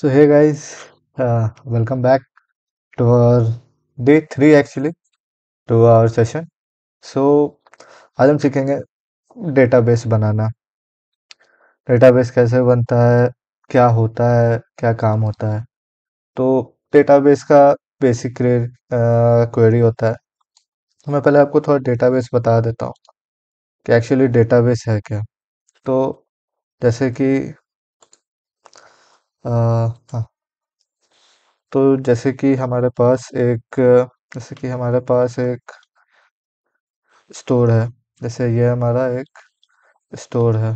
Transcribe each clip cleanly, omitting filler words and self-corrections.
So hey guys, welcome back to our day three actually to our session. So आज हम सीखेंगे database बनाना। Database कैसे बनता है, क्या होता है, क्या काम होता है। तो डेटाबेस का बेसिक क्वेरी होता है। तो मैं पहले आपको थोड़ा डेटाबेस बता देता हूँ कि एक्चुअली डेटाबेस है क्या। तो जैसे कि हाँ, तो जैसे कि हमारे पास एक स्टोर है। जैसे ये हमारा एक स्टोर है।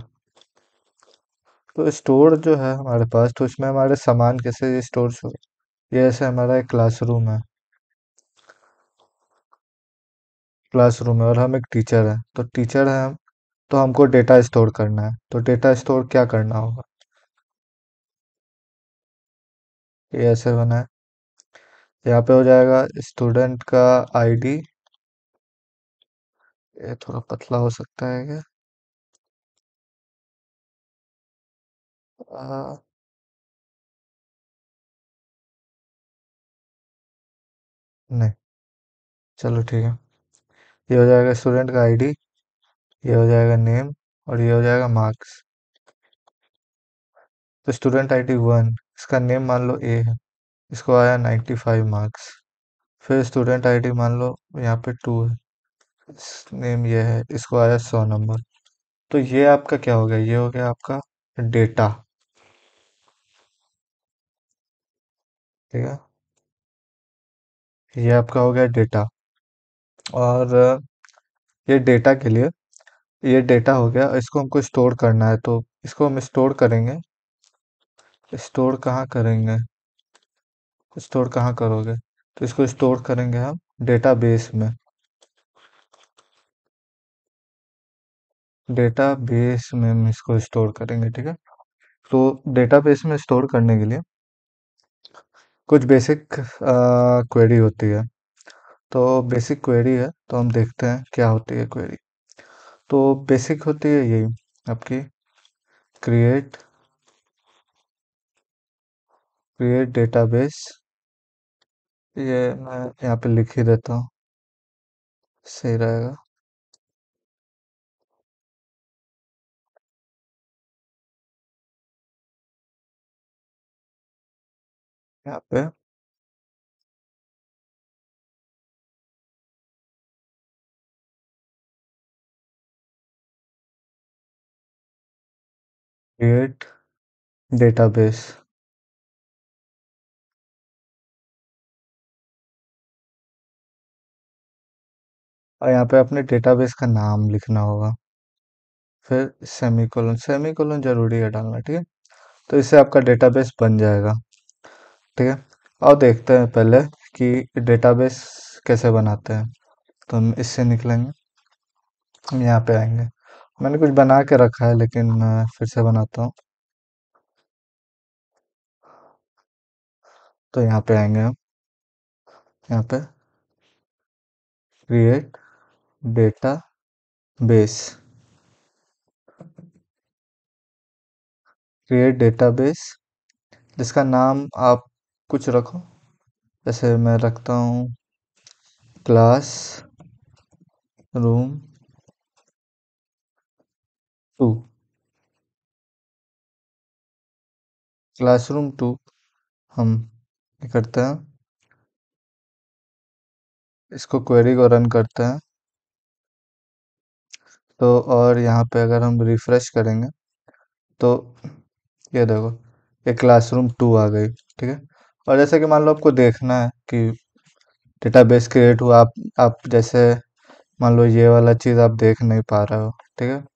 तो स्टोर जो है हमारे पास, तो इसमें हमारे सामान कैसे स्टोर हो। ये ऐसे हमारा एक क्लासरूम है और हम एक टीचर हैं। तो टीचर हैं हम, तो हमको डेटा स्टोर करना है। तो डेटा स्टोर क्या करना होगा, ये ऐसे बना है। यहाँ पे हो जाएगा स्टूडेंट का आईडी। ये थोड़ा पतला हो सकता है क्या? आ, नहीं, चलो ठीक है। ये हो जाएगा स्टूडेंट का आईडी, ये हो जाएगा नेम, और ये हो जाएगा मार्क्स। तो स्टूडेंट आईडी 1, इसका नेम मान लो ए है, इसको आया 95 मार्क्स। फिर स्टूडेंट आईडी मान लो यहाँ पे 2 है, नेम ये है, इसको आया 100 नंबर। तो ये आपका क्या हो गया, ये हो गया आपका डेटा। ठीक है, ये आपका हो गया डेटा। और ये डेटा के लिए, ये डेटा हो गया, इसको हमको स्टोर करना है। तो इसको हम स्टोर करेंगे। स्टोर कहाँ करेंगे, स्टोर कहाँ करोगे? तो इसको स्टोर करेंगे हम डेटाबेस में। डेटाबेस में हम इसको स्टोर करेंगे, ठीक है। तो डेटाबेस में स्टोर करने के लिए कुछ बेसिक क्वेरी होती है। तो बेसिक क्वेरी है, तो हम देखते हैं क्या होती है क्वेरी। तो बेसिक होती है यही आपकी, क्रिएट क्रिएट डेटाबेस। ये मैं यहाँ पे लिख ही देता हूँ, सही रहेगा। यहाँ पे क्रिएट डेटाबेस, और यहाँ पे अपने डेटाबेस का नाम लिखना होगा। फिर सेमीकोलन, सेमीकोलन जरूरी है डालना, ठीक है। तो इससे आपका डेटाबेस बन जाएगा, ठीक है। और देखते हैं पहले कि डेटाबेस कैसे बनाते हैं। तो हम इससे निकलेंगे, हम यहाँ पे आएंगे। मैंने कुछ बना के रखा है, लेकिन मैं फिर से बनाता हूँ। तो यहाँ पे आएंगे हम, यहाँ पे create data base, create database, जिसका नाम आप कुछ रखो। जैसे मैं रखता हूँ क्लास रूम 2। क्लासरूम 2 हम क्या करते हैं, इसको क्वेरी को रन करते हैं। तो और यहाँ पे अगर हम रिफ्रेश करेंगे, तो ये देखो, ये क्लासरूम 2 आ गई, ठीक है। और जैसे कि मान लो आपको देखना है कि डेटाबेस क्रिएट हुआ, आप जैसे मान लो ये वाला चीज़ आप देख नहीं पा रहे हो, ठीक है। तो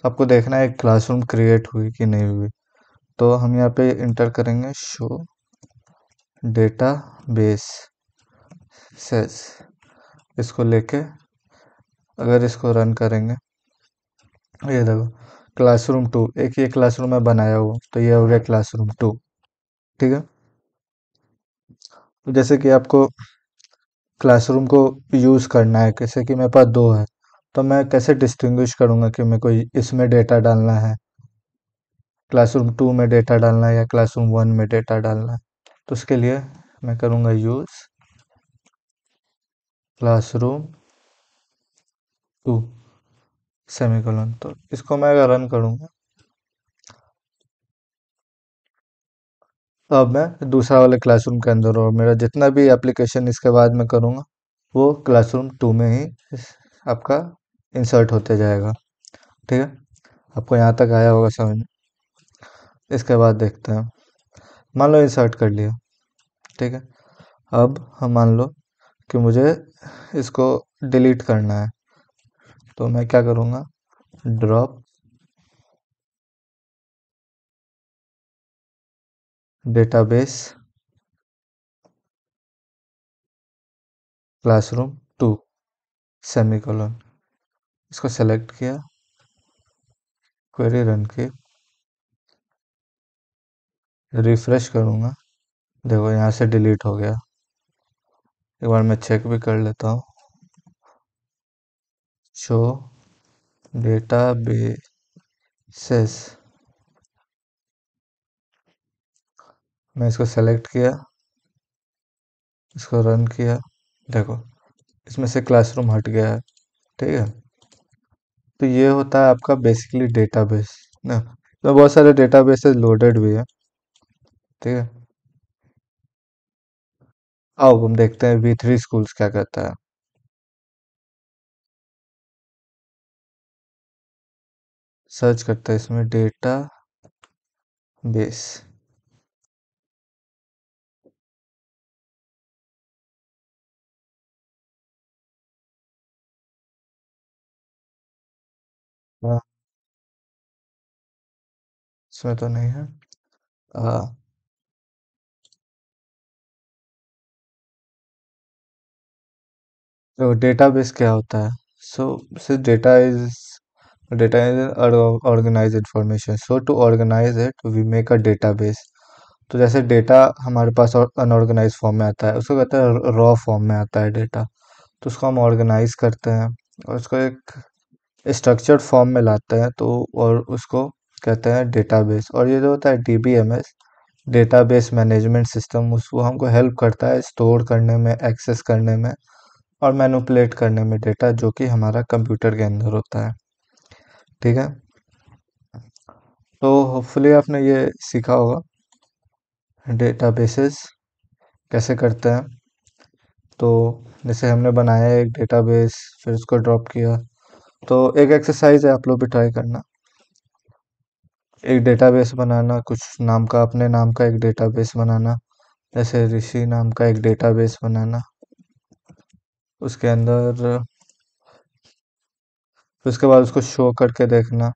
आपको देखना है क्लासरूम क्रिएट हुई कि नहीं हुई। तो हम यहाँ पे इंटर करेंगे शो डेटा बेस सेस, इसको लेके अगर इसको रन करेंगे, ये देखो क्लासरूम 2, एक ये क्लासरूम है बनाया हुआ, तो ये हो गया क्लासरूम 2, ठीक है। तो जैसे कि आपको क्लासरूम को यूज़ करना है, जैसे कि मेरे पास दो है, तो मैं कैसे डिस्टिंग्विश करूंगा कि मेरे को इसमें डेटा डालना है। क्लासरूम 2 में डेटा डालना है या क्लासरूम 1 में डेटा डालना है। तो उसके लिए मैं करूँगा यूज़ क्लासरूम 2 सेमीकोलन। तो इसको मैं अगर रन करूँगा तो अब मैं दूसरा वाले क्लासरूम के अंदर हूँ और मेरा जितना भी एप्लीकेशन इसके बाद में करूँगा वो क्लासरूम 2 में ही आपका इंसर्ट होते जाएगा। ठीक है, आपको यहाँ तक आया होगा समझ में। इसके बाद देखते हैं, मान लो इंसर्ट कर लिया। ठीक है, अब हम मान लो कि मुझे इसको डिलीट करना है, तो मैं क्या करूँगा, ड्रॉप डेटाबेस क्लासरूम 2 सेमीकोलन, इसको सेलेक्ट किया, क्वेरी रन की, रिफ्रेश करूँगा, देखो यहाँ से डिलीट हो गया। एक बार मैं चेक भी कर लेता हूँ, शो डेटाबेसेस, मैं इसको सेलेक्ट किया, इसको रन किया, देखो इसमें से क्लासरूम हट गया है। ठीक है, तो ये होता है आपका बेसिकली डेटाबेस ना। तो बहुत सारे डेटाबेसेस लोडेड भी है। ठीक है, आओ हम देखते हैं V3 स्कूल्स क्या कहता है। सर्च करते हैं इसमें डेटा बेस। हाँ, इसमें तो नहीं है। आ, तो डेटाबेस क्या होता है? So data is organise information, so to organise it we make a database. तो जैसे डेटा हमारे पास अनऑर्गेनाइज फॉर्म में आता है, उसको कहते हैं रॉ फॉर्म में आता है डेटा, तो उसको हम ऑर्गेनाइज करते हैं और उसको एक स्ट्रक्चर्ड फॉर्म में लाते हैं, तो और उसको कहते हैं डेटाबेस। और ये जो होता है DBMS, डेटाबेस मैनेजमेंट सिस्टम, उसको हमको हेल्प करता है स्टोर करने में, एक्सेस करने में और मैनिपुलेट करने में डेटा, जो कि हमारा कंप्यूटर के अंदर होता है। ठीक है, तो होपफुली आपने ये सीखा होगा डेटाबेसेस कैसे करते हैं। तो जैसे हमने बनाया एक डेटाबेस, फिर उसको ड्रॉप किया, तो एक एक्सरसाइज है, आप लोग भी ट्राई करना। एक डेटाबेस बनाना, कुछ नाम का, अपने नाम का एक डेटाबेस बनाना, जैसे ऋषि नाम का एक डेटाबेस बनाना, उसके अंदर फिर उसके बाद उसको शो करके देखना,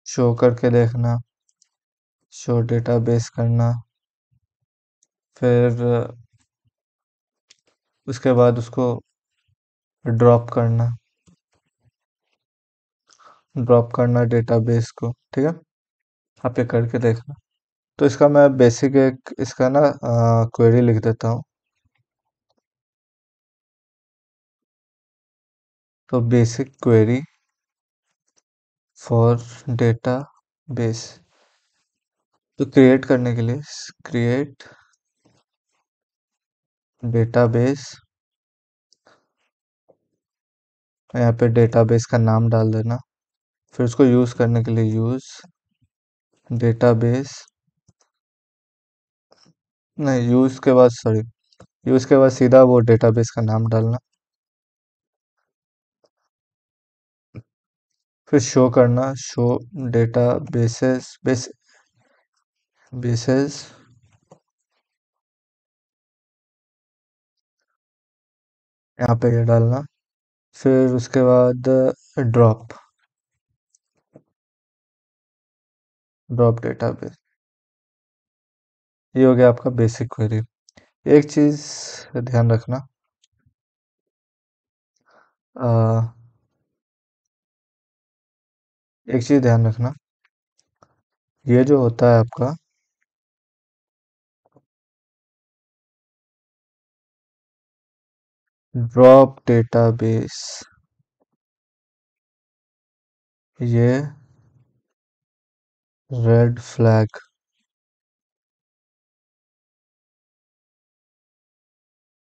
शो करके देखना, शो डेटाबेस करना, फिर उसके बाद उसको ड्रॉप करना, ड्रॉप करना डेटाबेस को। ठीक है, आप ये करके देखना। तो इसका मैं बेसिक एक इसका ना क्वेरी लिख देता हूँ। तो basic query for data base, तो क्रिएट करने के लिए क्रिएट डेटाबेस, यहाँ पे डेटाबेस का नाम डाल देना, फिर उसको यूज़ करने के लिए यूज़ डेटाबेस, नहीं यूज़ के बाद सॉरी, यूज़ के बाद सीधा वो डेटाबेस का नाम डालना, फिर शो करना, शो डेटा बेसेस, यहाँ पे ये डालना, फिर उसके बाद ड्रॉप, ड्रॉप डेटाबेस। ये हो गया आपका बेसिक क्वेरी। एक चीज़ ध्यान रखना, अ, एक चीज़ ध्यान रखना, ये जो होता है आपका ड्रॉप डेटाबेस, ये रेड फ्लैग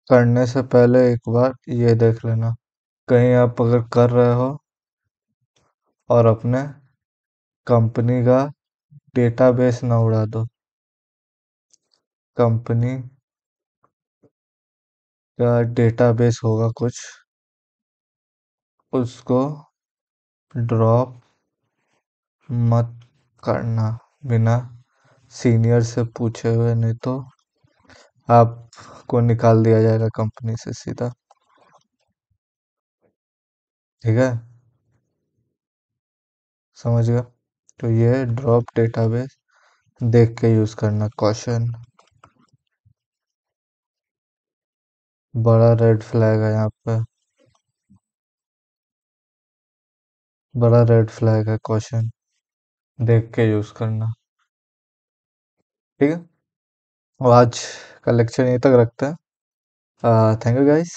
करने से पहले एक बार ये देख लेना, कहीं आप अगर कर रहे हो और अपने कंपनी का डेटाबेस ना उड़ा दो। कंपनी का डेटाबेस होगा कुछ, उसको ड्रॉप मत करना बिना सीनियर से पूछे हुए, नहीं तो आपको निकाल दिया जाएगा कंपनी से सीधा। ठीक है, समझ गया? तो ये ड्रॉप डेटाबेस देख के यूज करना, कॉशन। बड़ा रेड फ्लैग है यहाँ पे, बड़ा रेड फ्लैग है, कॉशन। देख के यूज करना। ठीक है, और आज का लेक्चर यहीं तक रखते हैं। Thank you guys,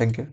thank you.